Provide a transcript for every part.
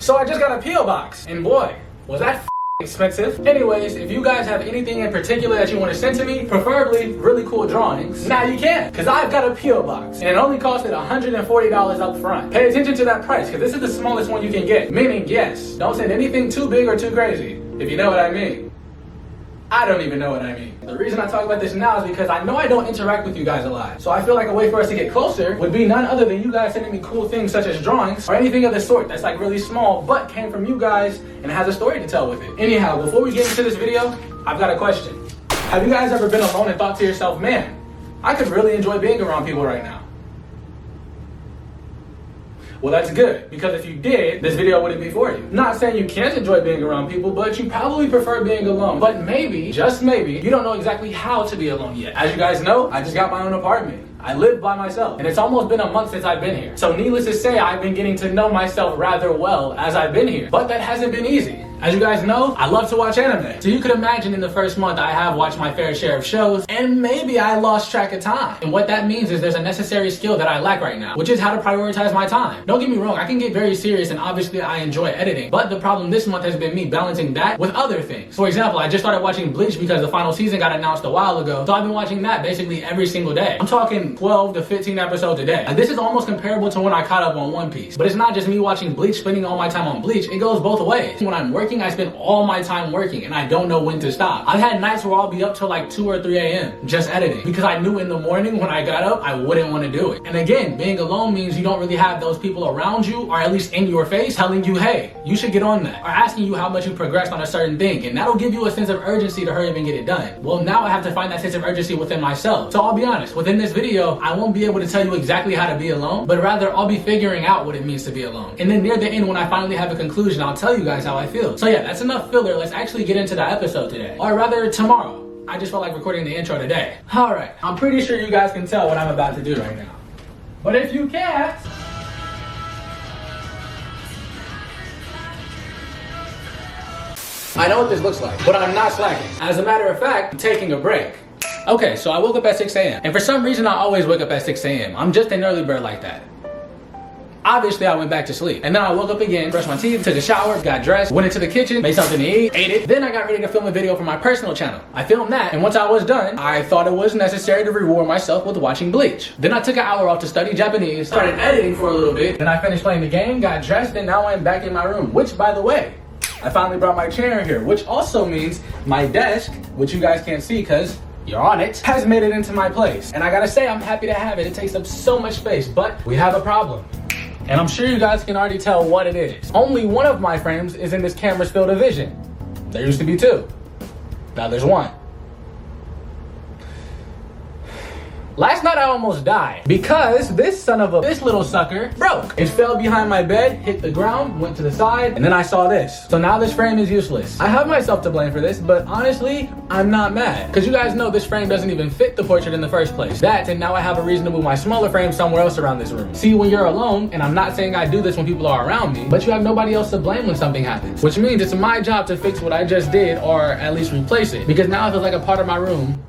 So I just got a P.O. box, and boy, was that expensive. Anyways, if you guys have anything in particular that you want to send to me, preferably really cool drawings, now you can, because I've got a P.O. box, and it only costed $140 up front. Pay attention to that price, because this is the smallest one you can get. Meaning, yes, don't send anything too big or too crazy, if you know what I mean. I don't even know what I mean. The reason I talk about this now is because I know I don't interact with you guys a lot. So I feel like a way for us to get closer would be none other than you guys sending me cool things such as drawings or anything of the sort that's like really small but came from you guys and has a story to tell with it. Anyhow, before we get into this video, I've got a question. Have you guys ever been alone and thought to yourself, man, I could really enjoy being around people right now? Well, that's good, because if you did, this video wouldn't be for you. Not saying you can't enjoy being around people, but you probably prefer being alone. But maybe, just maybe, you don't know exactly how to be alone yet. As you guys know, I just got my own apartment. I live by myself, and it's almost been a month since I've been here. So needless to say, I've been getting to know myself rather well as I've been here. But that hasn't been easy. As you guys know, I love to watch anime. So you could imagine in the first month I have watched my fair share of shows, and maybe I lost track of time. And what that means is there's a necessary skill that I lack right now, which is how to prioritize my time. Don't get me wrong, I can get very serious and obviously I enjoy editing, but the problem this month has been me balancing that with other things. For example, I just started watching Bleach because the final season got announced a while ago, so I've been watching that basically every single day. I'm talking 12 to 15 episodes a day. And this is almost comparable to when I caught up on One Piece. But it's not just me watching Bleach, spending all my time on Bleach, it goes both ways. When I'm working, I spend all my time working and I don't know when to stop. I've had nights where I'll be up till like 2 or 3 a.m. just editing because I knew in the morning when I got up I wouldn't want to do it. And again, being alone means you don't really have those people around you, or at least in your face, telling you, hey, you should get on that, or asking you how much you progressed on a certain thing, and that'll give you a sense of urgency to hurry up and get it done. Well, now I have to find that sense of urgency within myself. So I'll be honest, within this video I won't be able to tell you exactly how to be alone, but rather I'll be figuring out what it means to be alone. And then near the end, when I finally have a conclusion, I'll tell you guys how I feel. So yeah, that's enough filler. Let's actually get into the episode today, or rather tomorrow. I just felt like recording the intro today. Alright, I'm pretty sure you guys can tell what I'm about to do right now. But if you can't, I know what this looks like, but I'm not slacking. As a matter of fact, I'm taking a break. Okay, so I woke up at 6 a.m. And for some reason, I always wake up at 6 a.m. I'm just an early bird like that. Obviously, I went back to sleep. And then I woke up again, brushed my teeth, took a shower, got dressed, went into the kitchen, made something to eat, ate it. Then I got ready to film a video for my personal channel. I filmed that, and once I was done, I thought it was necessary to reward myself with watching Bleach. Then I took an hour off to study Japanese, started editing for a little bit, then I finished playing the game, got dressed, and now I'm back in my room. Which, by the way, I finally brought my chair in here, which also means my desk, which you guys can't see because you're on it, has made it into my place. And I gotta say, I'm happy to have it. It takes up so much space, but we have a problem. And I'm sure you guys can already tell what it is. Only one of my frames is in this camera's field of vision. There used to be 2. Now there's 1. Last night I almost died because this little sucker broke. It fell behind my bed, hit the ground, went to the side, and then I saw this. So now this frame is useless. I have myself to blame for this, but honestly, I'm not mad. Because you guys know this frame doesn't even fit the portrait in the first place. That, and now I have a reason to move my smaller frame somewhere else around this room. See, when you're alone, and I'm not saying I do this when people are around me, but you have nobody else to blame when something happens. Which means it's my job to fix what I just did, or at least replace it. Because now it feels like a part of my room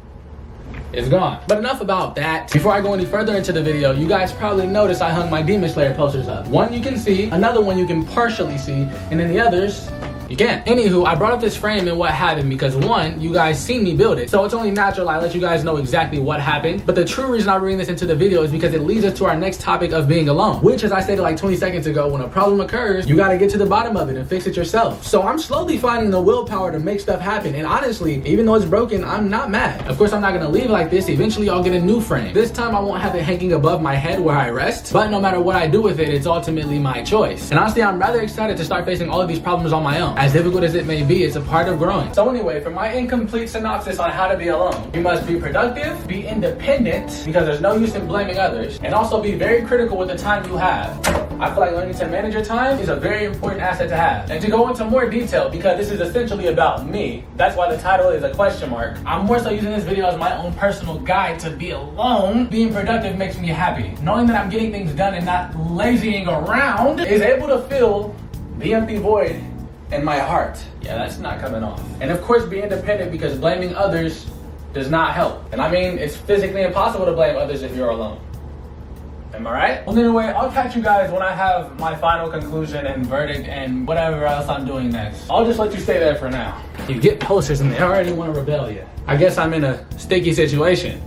is gone. But enough about that. Before I go any further into the video, you guys probably noticed I hung my Demon Slayer posters up. One you can see, another one you can partially see, and then the others you can't. Anywho, I brought up this frame and what happened because one, you guys seen me build it, so it's only natural I let you guys know exactly what happened. But the true reason I bring this into the video is because it leads us to our next topic of being alone, which, as I stated like 20 seconds ago, when a problem occurs, you gotta get to the bottom of it and fix it yourself. So I'm slowly finding the willpower to make stuff happen, and honestly, even though it's broken, I'm not mad. Of course, I'm not gonna leave it like this. Eventually, I'll get a new frame. This time, I won't have it hanging above my head where I rest, but no matter what I do with it, it's ultimately my choice. And honestly, I'm rather excited to start facing all of these problems on my own. As difficult as it may be, it's a part of growing. So anyway, for my incomplete synopsis on how to be alone, you must be productive, be independent, because there's no use in blaming others, and also be very critical with the time you have. I feel like learning to manage your time is a very important asset to have. And to go into more detail, because this is essentially about me, that's why the title is a question mark, I'm more so using this video as my own personal guide to be alone. Being productive makes me happy. Knowing that I'm getting things done and not lazying around is able to fill the empty void in my heart. Yeah, that's not coming off. And of course, be independent, because blaming others does not help. And I mean, it's physically impossible to blame others if you're alone. Am I right? Well, anyway, I'll catch you guys when I have my final conclusion and verdict and whatever else I'm doing next. I'll just let you stay there for now. You get posters and they already want to rebel you. I guess I'm in a sticky situation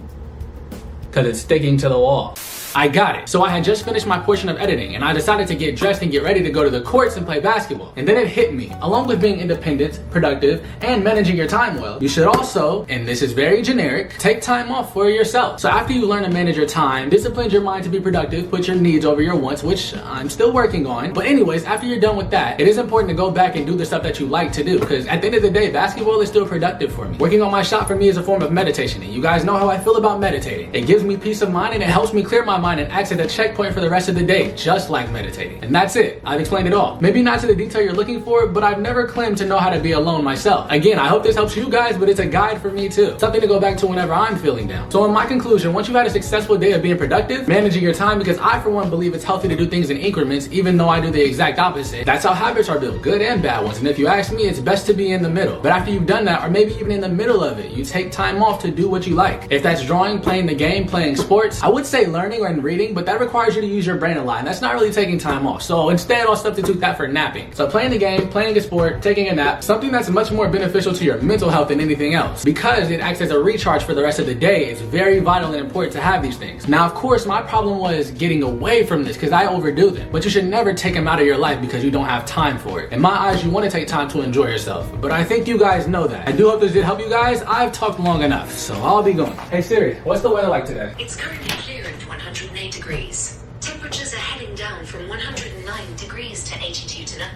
because it's sticking to the wall. I got it. So I had just finished my portion of editing and I decided to get dressed and get ready to go to the courts and play basketball. And then it hit me. Along with being independent, productive, and managing your time well, you should also, and this is very generic, take time off for yourself. So after you learn to manage your time, discipline your mind to be productive, put your needs over your wants, which I'm still working on. But anyways, after you're done with that, it is important to go back and do the stuff that you like to do. Because at the end of the day, basketball is still productive for me. Working on my shot for me is a form of meditation. And you guys know how I feel about meditating. It gives me peace of mind and it helps me clear my mind and acts as a checkpoint for the rest of the day, just like meditating. And that's it. I've explained it all. Maybe not to the detail you're looking for, but I've never claimed to know how to be alone myself. Again, I hope this helps you guys, but it's a guide for me too. Something to go back to whenever I'm feeling down. So in my conclusion, once you've had a successful day of being productive, managing your time, because I for one believe it's healthy to do things in increments, even though I do the exact opposite. That's how habits are built, good and bad ones. And if you ask me, it's best to be in the middle. But after you've done that, or maybe even in the middle of it, you take time off to do what you like. If that's drawing, playing the game, playing sports, I would say learning or reading, but that requires you to use your brain a lot, and that's not really taking time off. So instead, I'll substitute that for napping. So playing the game, playing a sport, taking a nap, something that's much more beneficial to your mental health than anything else. Because it acts as a recharge for the rest of the day, it's very vital and important to have these things. Now, of course, my problem was getting away from this because I overdo them. But you should never take them out of your life because you don't have time for it. In my eyes, you want to take time to enjoy yourself. But I think you guys know that. I do hope this did help you guys. I've talked long enough, so I'll be going. Hey Siri, what's the weather like today? It's currently clear at 108 degrees. Temperatures are heading down from 109 degrees to 82 today.